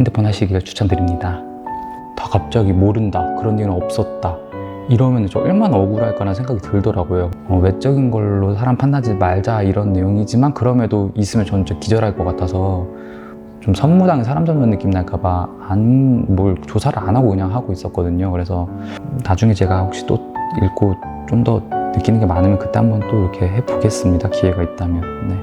핸드폰 하시기를 추천드립니다. 더 갑자기 모른다, 그런 일은 없었다, 이러면 저 얼마나 억울할까라는 생각이 들더라고요. 외적인 걸로 사람 판단하지 말자 이런 내용이지만 그럼에도 있으면 저는 진짜 기절할 것 같아서 좀 선무당에 사람 잡는 느낌 날까봐 뭘 조사를 안 하고 그냥 하고 있었거든요. 그래서 나중에 제가 혹시 또 읽고 좀 더 느끼는 게 많으면 그때 한번 또 이렇게 해보겠습니다. 기회가 있다면. 네.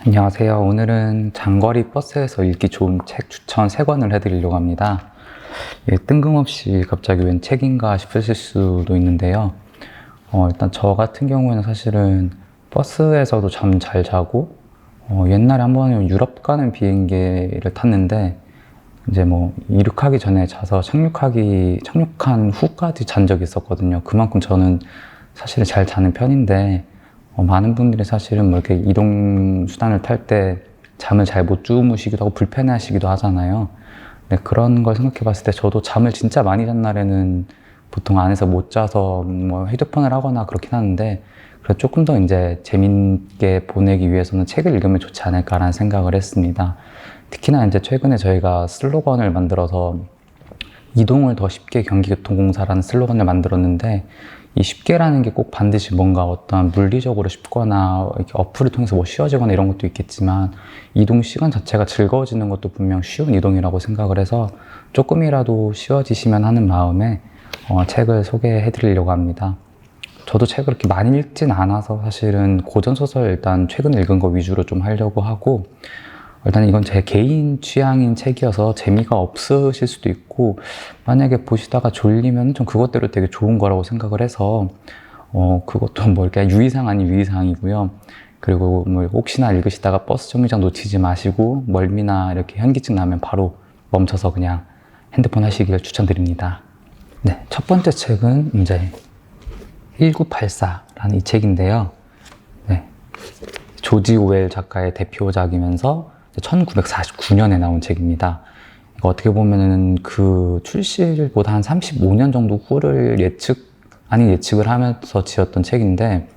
안녕하세요. 오늘은 장거리 버스에서 읽기 좋은 책 추천 3권을 해드리려고 합니다. 뜬금없이 갑자기 웬 책인가 싶으실 수도 있는데요. 일단 저 같은 경우에는 사실은 버스에서도 잠 잘 자고, 옛날에 한 번은 유럽 가는 비행기를 탔는데, 이제 뭐, 이륙하기 전에 자서 착륙한 후까지 잔 적이 있었거든요. 그만큼 저는 사실은 잘 자는 편인데, 많은 분들이 사실은 뭐 이렇게 이동수단을 탈 때 잠을 잘 못 주무시기도 하고 불편해 하시기도 하잖아요. 네, 그런 걸 생각해 봤을 때 저도 잠을 진짜 많이 잔 날에는 보통 안에서 못 자서 뭐 휴대폰을 하거나 그렇긴 하는데, 그래서 조금 더 이제 재밌게 보내기 위해서는 책을 읽으면 좋지 않을까라는 생각을 했습니다. 특히나 이제 최근에 저희가 슬로건을 만들어서 이동을 더 쉽게 경기교통공사라는 슬로건을 만들었는데, 이 쉽게라는 게 꼭 반드시 뭔가 어떤 물리적으로 쉽거나 이렇게 어플을 통해서 뭐 쉬워지거나 이런 것도 있겠지만, 이동 시간 자체가 즐거워지는 것도 분명 쉬운 이동이라고 생각을 해서 조금이라도 쉬워지시면 하는 마음에 책을 소개해 드리려고 합니다. 저도 책을 그렇게 많이 읽진 않아서 사실은 고전소설 일단 최근에 읽은 거 위주로 좀 하려고 하고, 일단 이건 제 개인 취향인 책이어서 재미가 없으실 수도 있고, 만약에 보시다가 졸리면 좀 그것대로 되게 좋은 거라고 생각을 해서 그것도 뭐 이렇게 유의사항 아닌 유의사항이고요. 그리고 뭐 혹시나 읽으시다가 버스 정류장 놓치지 마시고 멀미나 이렇게 현기증 나면 바로 멈춰서 그냥 핸드폰 하시기를 추천드립니다. 네, 첫 번째 책은 이제 1984라는 이 책인데요. 네, 조지 오웰 작가의 대표작이면서 1949년에 나온 책입니다. 어떻게 보면은 그 출시일보다 한 35년 정도 후를 예측을 하면서 지었던 책인데,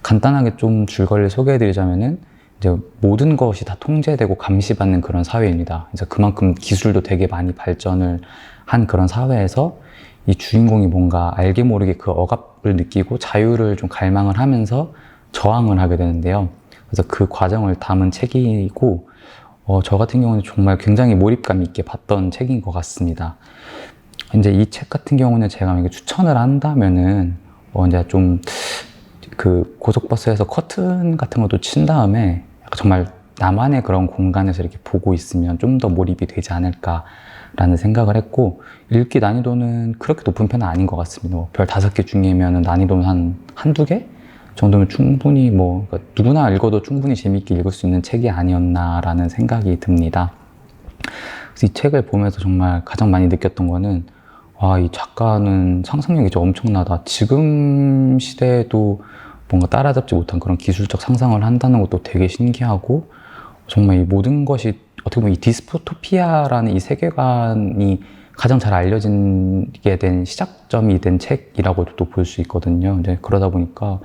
간단하게 좀 줄거리를 소개해드리자면은 이제 모든 것이 다 통제되고 감시받는 그런 사회입니다. 이제 그만큼 기술도 되게 많이 발전을 한 그런 사회에서 이 주인공이 뭔가 알게 모르게 그 억압을 느끼고 자유를 좀 갈망을 하면서 저항을 하게 되는데요. 그래서 그 과정을 담은 책이고, 저 같은 경우는 정말 굉장히 몰입감 있게 봤던 책인 것 같습니다. 이제 이 책 같은 경우는 제가 만약에 추천을 한다면은, 이제 좀 그 고속버스에서 커튼 같은 것도 친 다음에 약간 정말 나만의 그런 공간에서 이렇게 보고 있으면 좀 더 몰입이 되지 않을까라는 생각을 했고, 읽기 난이도는 그렇게 높은 편은 아닌 것 같습니다. 별 5개 중이면 난이도는 한두 개 정도면 충분히 그러니까 누구나 읽어도 충분히 재밌게 읽을 수 있는 책이 아니었나라는 생각이 듭니다. 그래서 이 책을 보면서 정말 가장 많이 느꼈던 거는, 와, 이 작가는 상상력이 진짜 엄청나다. 지금 시대에도 뭔가 따라잡지 못한 그런 기술적 상상을 한다는 것도 되게 신기하고, 정말 이 모든 것이 어떻게 보면 이 디스토피아라는 이 세계관이 가장 잘 알려지게 된 시작점이 된 책이라고도 또 볼 수 있거든요. 이제 그러다 보니까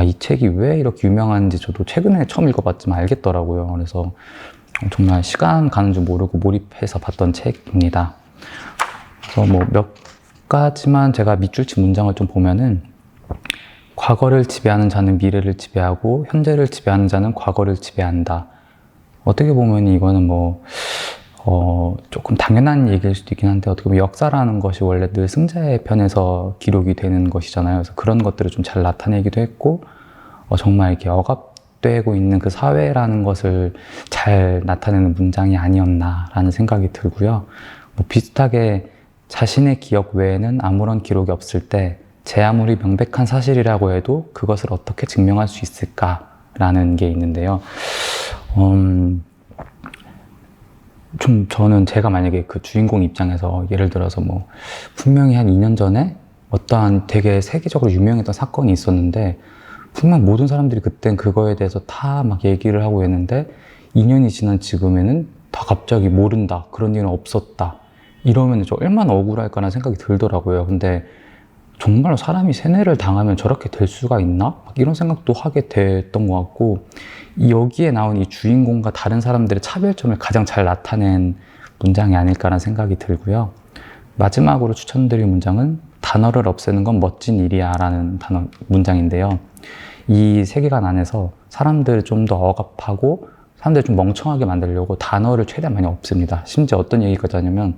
이 책이 왜 이렇게 유명한지 저도 최근에 처음 읽어봤지만 알겠더라고요. 그래서 정말 시간 가는 줄 모르고 몰입해서 봤던 책입니다. 그래서 뭐 몇 가지만 제가 밑줄치 문장을 좀 보면은, 과거를 지배하는 자는 미래를 지배하고 현재를 지배하는 자는 과거를 지배한다. 어떻게 보면 이거는 조금 당연한 얘기일 수도 있긴 한데, 어떻게 보면 역사라는 것이 원래 늘 승자의 편에서 기록이 되는 것이잖아요. 그래서 그런 것들을 좀 잘 나타내기도 했고, 정말 이렇게 억압되고 있는 그 사회라는 것을 잘 나타내는 문장이 아니었나라는 생각이 들고요. 비슷하게 자신의 기억 외에는 아무런 기록이 없을 때 제 아무리 명백한 사실이라고 해도 그것을 어떻게 증명할 수 있을까라는 게 있는데요. 저는 제가 만약에 그 주인공 입장에서 예를 들어서 분명히 한 2년 전에 어떠한 되게 세계적으로 유명했던 사건이 있었는데, 분명 모든 사람들이 그땐 그거에 대해서 다 막 얘기를 하고 했는데, 2년이 지난 지금에는 다 갑자기 모른다, 그런 일은 없었다, 이러면 저 얼마나 억울할까라는 생각이 들더라고요. 근데 정말로 사람이 세뇌를 당하면 저렇게 될 수가 있나? 막 이런 생각도 하게 됐던 것 같고, 여기에 나온 이 주인공과 다른 사람들의 차별점을 가장 잘 나타낸 문장이 아닐까라는 생각이 들고요. 마지막으로 추천드릴 문장은 단어를 없애는 건 멋진 일이야 라는 문장인데요. 이 세계관 안에서 사람들을 좀 더 억압하고 사람들을 좀 멍청하게 만들려고 단어를 최대한 많이 없앱니다. 심지어 어떤 얘기가 하냐면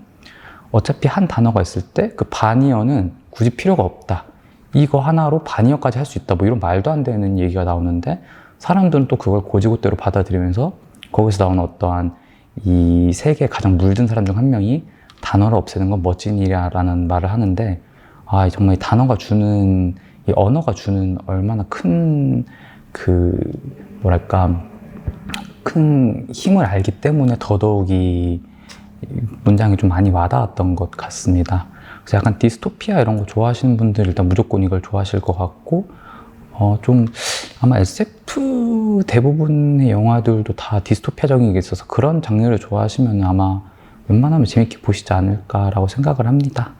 어차피 한 단어가 있을 때 그 반이어는 굳이 필요가 없다. 이거 하나로 반이어까지 할 수 있다. 뭐 이런 말도 안 되는 얘기가 나오는데 사람들은 또 그걸 고지고대로 받아들이면서 거기서 나오는 어떠한 이 세계에 가장 물든 사람 중 한 명이 단어를 없애는 건 멋진 일이라는 말을 하는데, 아, 정말 이 단어가 주는, 이 언어가 주는 얼마나 큰, 큰 힘을 알기 때문에 더더욱이 문장이 좀 많이 와닿았던 것 같습니다. 그래서 약간 디스토피아 이런 거 좋아하시는 분들 일단 무조건 이걸 좋아하실 것 같고, 좀 아마 SF 대부분의 영화들도 다 디스토피아적인 게 있어서 그런 장르를 좋아하시면 아마 웬만하면 재밌게 보시지 않을까라고 생각을 합니다.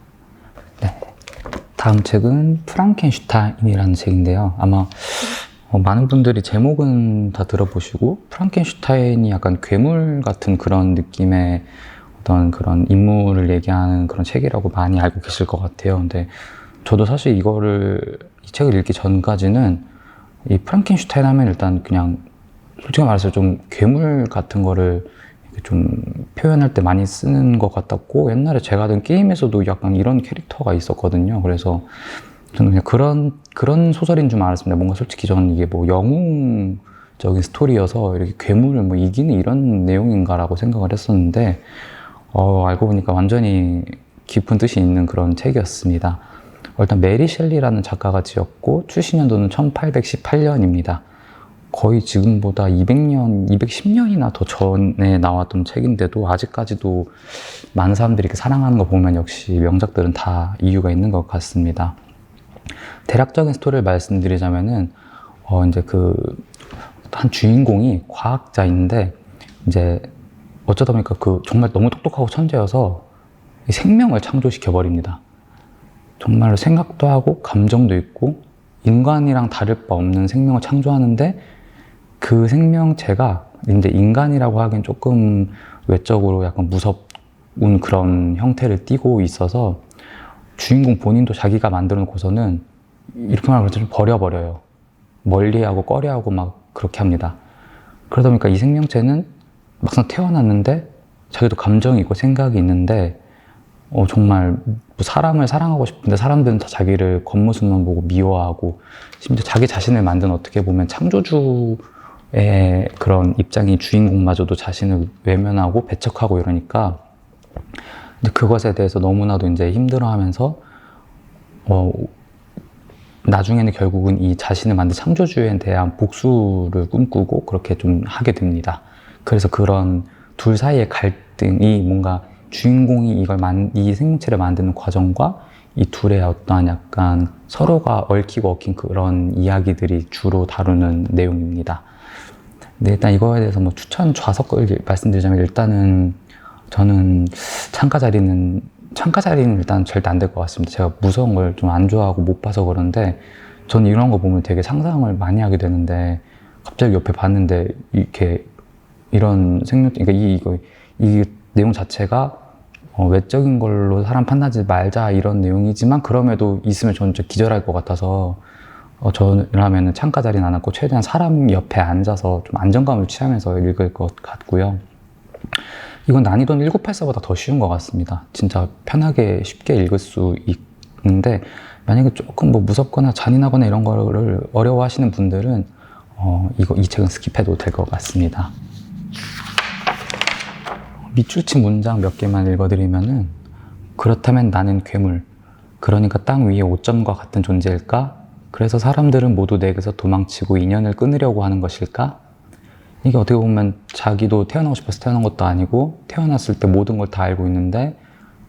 네. 다음 책은 프랑켄슈타인이라는 책인데요. 아마 많은 분들이 제목은 다 들어보시고 프랑켄슈타인이 약간 괴물 같은 그런 느낌의 어떤 그런 인물을 얘기하는 그런 책이라고 많이 알고 계실 것 같아요. 근데 저도 사실 이 책을 읽기 전까지는 이 프랑켄슈타인 하면 일단 그냥 솔직히 말해서 좀 괴물 같은 거를 좀 표현할 때 많이 쓰는 것 같았고, 옛날에 제가 하던 게임에서도 약간 이런 캐릭터가 있었거든요. 그래서 저는 그냥 그런 소설인 줄 알았습니다. 뭔가 솔직히 저는 이게 뭐 영웅적인 스토리여서 이렇게 괴물을 뭐 이기는 이런 내용인가라고 생각을 했었는데, 알고 보니까 완전히 깊은 뜻이 있는 그런 책이었습니다. 일단 메리 셸리라는 작가가 지었고 출시 연도는 1818년입니다. 거의 지금보다 200년, 210년이나 더 전에 나왔던 책인데도 아직까지도 많은 사람들이 이렇게 사랑하는 거 보면 역시 명작들은 다 이유가 있는 것 같습니다. 대략적인 스토리를 말씀드리자면은 이제 한 주인공이 과학자인데 이제 어쩌다 보니까 정말 너무 똑똑하고 천재여서 생명을 창조시켜 버립니다. 정말로 생각도 하고 감정도 있고 인간이랑 다를 바 없는 생명을 창조하는데 그 생명체가 이제 인간이라고 하기엔 조금 외적으로 약간 무섭은 그런 형태를 띠고 있어서 주인공 본인도 자기가 만들어 놓고서는 이렇게 말하면 좀 버려버려요. 멀리하고 꺼려하고 막 그렇게 합니다. 그러다 보니까 이 생명체는 막상 태어났는데 자기도 감정이 있고 생각이 있는데 정말 사람을 사랑하고 싶은데 사람들은 다 자기를 겉모습만 보고 미워하고 심지어 자기 자신을 만든 어떻게 보면 창조주의 그런 입장인 주인공마저도 자신을 외면하고 배척하고 이러니까 근데 그것에 대해서 너무나도 이제 힘들어하면서 나중에는 결국은 이 자신을 만든 창조주에 대한 복수를 꿈꾸고 그렇게 좀 하게 됩니다. 그래서 그런 둘 사이의 갈등이 뭔가 주인공이 이 생명체를 만드는 과정과 이 둘의 어떠한 약간 서로가 얽히고 얽힌 그런 이야기들이 주로 다루는 내용입니다. 근데 일단 이거에 대해서 뭐 추천 좌석을 말씀드리자면 일단은 저는 창가 자리는 일단 절대 안 될 것 같습니다. 제가 무서운 걸 좀 안 좋아하고 못 봐서 그런데 저는 이런 거 보면 되게 상상을 많이 하게 되는데 갑자기 옆에 봤는데 이렇게 이런 그러니까 이 내용 자체가 외적인 걸로 사람 판단하지 말자 이런 내용이지만 그럼에도 있으면 저는 진짜 기절할 것 같아서 저라면은 창가 자리는 안 앉고 최대한 사람 옆에 앉아서 좀 안정감을 취하면서 읽을 것 같고요. 이건 난이도는 1984보다 더 쉬운 것 같습니다. 진짜 편하게 쉽게 읽을 수 있는데 만약에 조금 뭐 무섭거나 잔인하거나 이런 거를 어려워하시는 분들은 이 책은 스킵해도 될 것 같습니다. 밑줄 친 문장 몇 개만 읽어드리면은 그렇다면 나는 괴물, 그러니까 땅 위의 오점과 같은 존재일까? 그래서 사람들은 모두 내게서 도망치고 인연을 끊으려고 하는 것일까? 이게 어떻게 보면 자기도 태어나고 싶어서 태어난 것도 아니고 태어났을 때 모든 걸 다 알고 있는데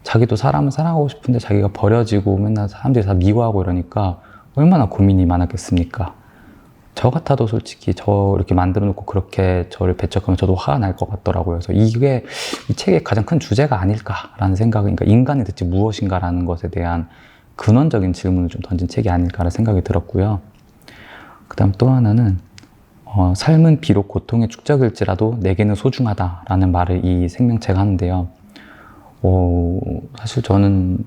자기도 사람을 사랑하고 싶은데 자기가 버려지고 맨날 사람들이 다 미워하고 이러니까 얼마나 고민이 많았겠습니까? 저 같아도 솔직히 저 이렇게 만들어 놓고 그렇게 저를 배척하면 저도 화가 날 것 같더라고요. 그래서 이게 이 책의 가장 큰 주제가 아닐까라는 생각은, 그러니까 인간이 대체 무엇인가라는 것에 대한 근원적인 질문을 좀 던진 책이 아닐까라는 생각이 들었고요. 그 다음 또 하나는 삶은 비록 고통의 축적일지라도 내게는 소중하다라는 말을 이 생명체가 하는데요. 사실 저는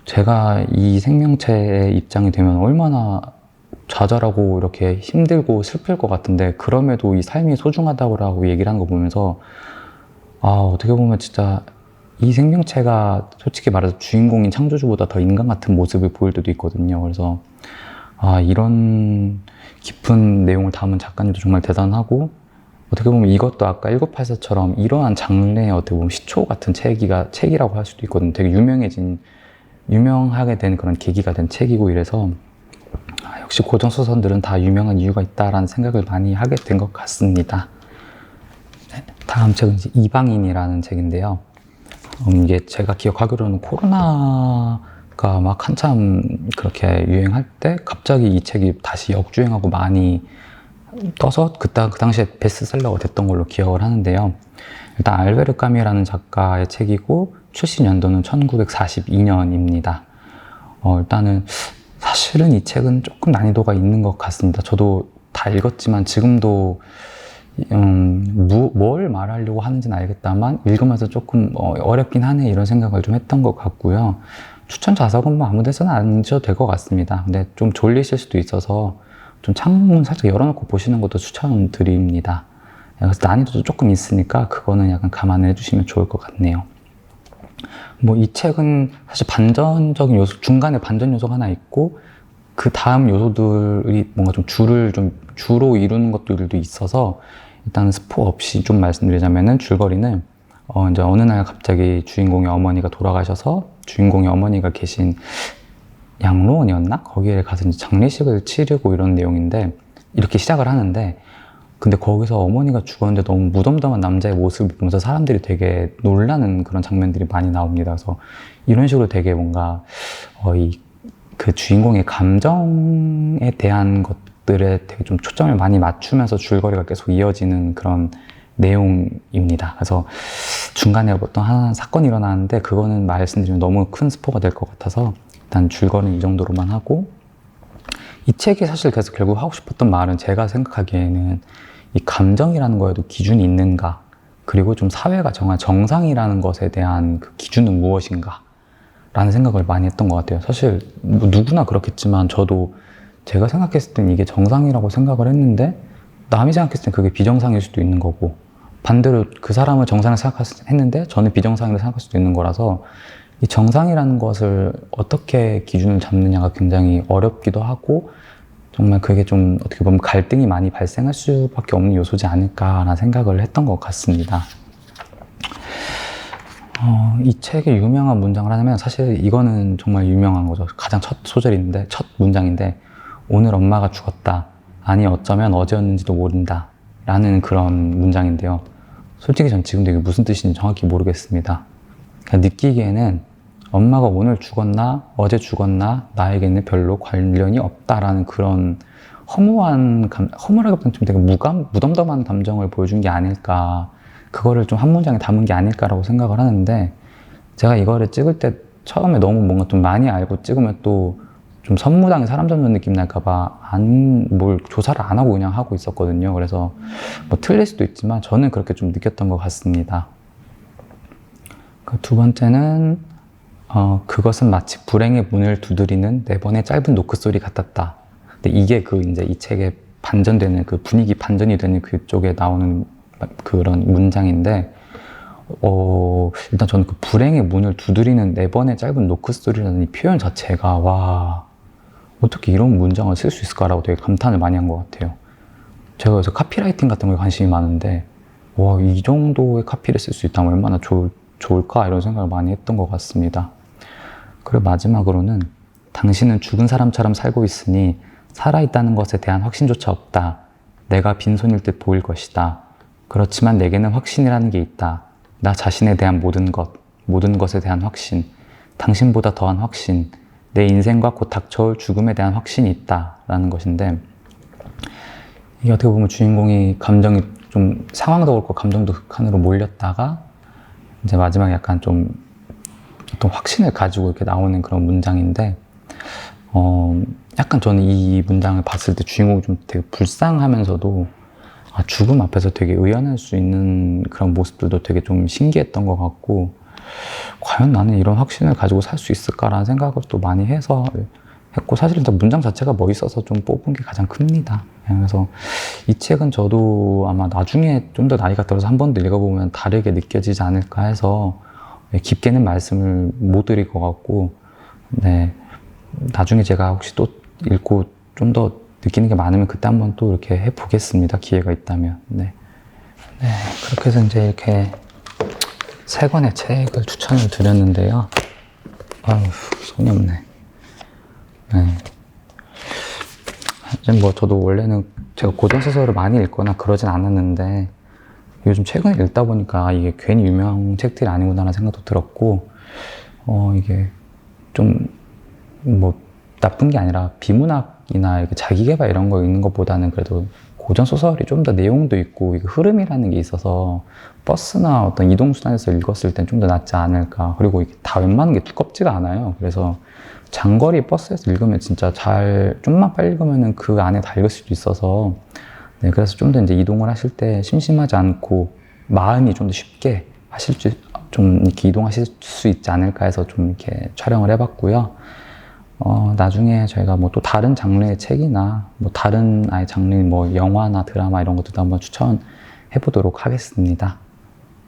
제가 이 생명체의 입장이 되면 얼마나 좌절하고 이렇게 힘들고 슬플 것 같은데, 그럼에도 이 삶이 소중하다고 얘기를 하는 거 보면서 어떻게 보면 진짜 이 생명체가 솔직히 말해서 주인공인 창조주보다 더 인간 같은 모습을 보일 때도 있거든요. 그래서 이런 깊은 내용을 담은 작가님도 정말 대단하고, 어떻게 보면 이것도 아까 1984처럼 이러한 장르의 어떻게 보면 시초 같은 책이라고 할 수도 있거든요. 되게 유명하게 된 그런 계기가 된 책이고, 이래서 역시 고전소설들은 다 유명한 이유가 있다라는 생각을 많이 하게 된 것 같습니다. 네, 다음 책은 이제 이방인이라는 책인데요. 이게 제가 기억하기로는 코로나가 막 한참 그렇게 유행할 때 갑자기 이 책이 다시 역주행하고 많이 떠서 그 당시에 베스트셀러가 됐던 걸로 기억을 하는데요. 일단 알베르 까뮈라는 작가의 책이고 출시 연도는 1942년입니다. 일단은 사실은 이 책은 조금 난이도가 있는 것 같습니다. 저도 다 읽었지만 지금도 뭘 말하려고 하는지는 알겠다만 읽으면서 조금 어렵긴 하네 이런 생각을 좀 했던 것 같고요. 추천 좌석은 뭐 아무 데서나 앉으셔도 될 것 같습니다. 근데 좀 졸리실 수도 있어서 좀 창문 살짝 열어놓고 보시는 것도 추천드립니다. 그래서 난이도도 조금 있으니까 그거는 약간 감안을 해주시면 좋을 것 같네요. 뭐 이 책은 사실 반전적인 요소, 중간에 반전 요소가 하나 있고 그 다음 요소들이 뭔가 좀 주로 이루는 것들도 있어서, 일단 스포 없이 좀 말씀드리자면은 줄거리는 이제 어느 날 갑자기 주인공의 어머니가 돌아가셔서 주인공의 어머니가 계신 양로원이었나? 거기에 가서 이제 장례식을 치르고 이런 내용인데, 이렇게 시작을 하는데, 근데 거기서 어머니가 죽었는데 너무 무덤덤한 남자의 모습을 보면서 사람들이 되게 놀라는 그런 장면들이 많이 나옵니다. 그래서 이런 식으로 되게 뭔가 그 주인공의 감정에 대한 것들에 되게 좀 초점을 많이 맞추면서 줄거리가 계속 이어지는 그런 내용입니다. 그래서 중간에 어떤 하나 사건이 일어나는데 그거는 말씀드리면 너무 큰 스포가 될 것 같아서 일단 줄거리는 이 정도로만 하고, 이 책이 사실 계속 결국 하고 싶었던 말은 제가 생각하기에는 이 감정이라는 거에도 기준이 있는가, 그리고 좀 사회가 정한 정상이라는 것에 대한 그 기준은 무엇인가 라는 생각을 많이 했던 것 같아요. 사실 뭐 누구나 그렇겠지만 저도 제가 생각했을 땐 이게 정상이라고 생각을 했는데 남이 생각했을 땐 그게 비정상일 수도 있는 거고, 반대로 그 사람은 정상을 생각했는데 저는 비정상이라고 생각할 수도 있는 거라서 이 정상이라는 것을 어떻게 기준을 잡느냐가 굉장히 어렵기도 하고, 정말 그게 좀 어떻게 보면 갈등이 많이 발생할 수밖에 없는 요소지 않을까라는 생각을 했던 것 같습니다. 이 책의 유명한 문장을 하자면, 사실 이거는 정말 유명한 거죠. 가장 첫 문장인데, 오늘 엄마가 죽었다. 아니 어쩌면 어제였는지도 모른다. 라는 그런 문장인데요. 솔직히 전 지금도 이게 무슨 뜻인지 정확히 모르겠습니다. 그냥 느끼기에는 엄마가 오늘 죽었나 어제 죽었나 나에게는 별로 관련이 없다라는 그런 허무하기보다는 좀 되게 무덤덤한 감정을 보여준 게 아닐까, 그거를 좀 한 문장에 담은 게 아닐까라고 생각을 하는데, 제가 이거를 찍을 때 처음에 너무 뭔가 좀 많이 알고 찍으면 또 좀 선무당에 사람 잡는 느낌 날까봐 뭘 조사를 안 하고 그냥 하고 있었거든요. 그래서 뭐 틀릴 수도 있지만 저는 그렇게 좀 느꼈던 것 같습니다. 그 두 번째는 그것은 마치 불행의 문을 두드리는 네 번의 짧은 노크 소리 같았다. 근데 이게 이제 이 책의 반전되는 그 분위기 반전이 되는 그쪽에 나오는 그런 문장인데, 일단 저는 그 불행의 문을 두드리는 네 번의 짧은 노크 소리라는 이 표현 자체가, 와, 어떻게 이런 문장을 쓸 수 있을까라고 되게 감탄을 많이 한 것 같아요. 제가 그래서 카피라이팅 같은 거에 관심이 많은데, 와, 이 정도의 카피를 쓸 수 있다면 얼마나 좋을까 이런 생각을 많이 했던 것 같습니다. 그리고 마지막으로는 당신은 죽은 사람처럼 살고 있으니 살아있다는 것에 대한 확신조차 없다. 내가 빈손일 듯 보일 것이다. 그렇지만 내게는 확신이라는 게 있다. 나 자신에 대한 모든 것에 대한 확신, 당신보다 더한 확신, 내 인생과 곧 닥쳐올 죽음에 대한 확신이 있다 라는 것인데, 이게 어떻게 보면 주인공이 감정이 좀 상황도 그렇고 감정도 극한으로 몰렸다가 이제 마지막에 약간 좀 어떤 확신을 가지고 이렇게 나오는 그런 문장인데, 약간 저는 이 문장을 봤을 때 주인공이 좀 되게 불쌍하면서도 죽음 앞에서 되게 의연할 수 있는 그런 모습들도 되게 좀 신기했던 것 같고, 과연 나는 이런 확신을 가지고 살 수 있을까라는 생각을 또 많이 해서 했고, 사실은 문장 자체가 멋있어서 좀 뽑은 게 가장 큽니다. 그래서 이 책은 저도 아마 나중에 좀 더 나이가 들어서 한 번 더 읽어보면 다르게 느껴지지 않을까 해서 깊게는 말씀을 못 드릴 것 같고, 네, 나중에 제가 혹시 또 읽고 좀 더 느끼는 게 많으면 그때 한번 또 이렇게 해보겠습니다. 기회가 있다면. 네. 네, 그렇게 해서 이제 이렇게 세 권의 책을 추천을 드렸는데요. 아유, 손이 없네. 네. 이제 뭐 저도 원래는 제가 고전소설을 많이 읽거나 그러진 않았는데 요즘 최근에 읽다 보니까 이게 괜히 유명 책들이 아니구나라는 생각도 들었고, 이게 좀 뭐 나쁜 게 아니라 비문학이나 이렇게 자기계발 이런 거 읽는 것보다는 그래도 고전소설이 좀 더 내용도 있고 이게 흐름이라는 게 있어서 버스나 어떤 이동수단에서 읽었을 땐 좀 더 낫지 않을까. 그리고 이게 다 웬만한 게 두껍지가 않아요. 그래서 장거리 버스에서 읽으면 진짜 좀만 빨리 읽으면 그 안에 다 읽을 수도 있어서, 네, 그래서 좀 더 이제 이동을 하실 때 심심하지 않고 마음이 좀 더 쉽게 좀 이렇게 이동하실 수 있지 않을까 해서 좀 이렇게 촬영을 해봤고요. 나중에 저희가 뭐 또 다른 장르의 책이나 뭐 다른 장르인 뭐 영화나 드라마 이런 것들도 한번 추천해 보도록 하겠습니다.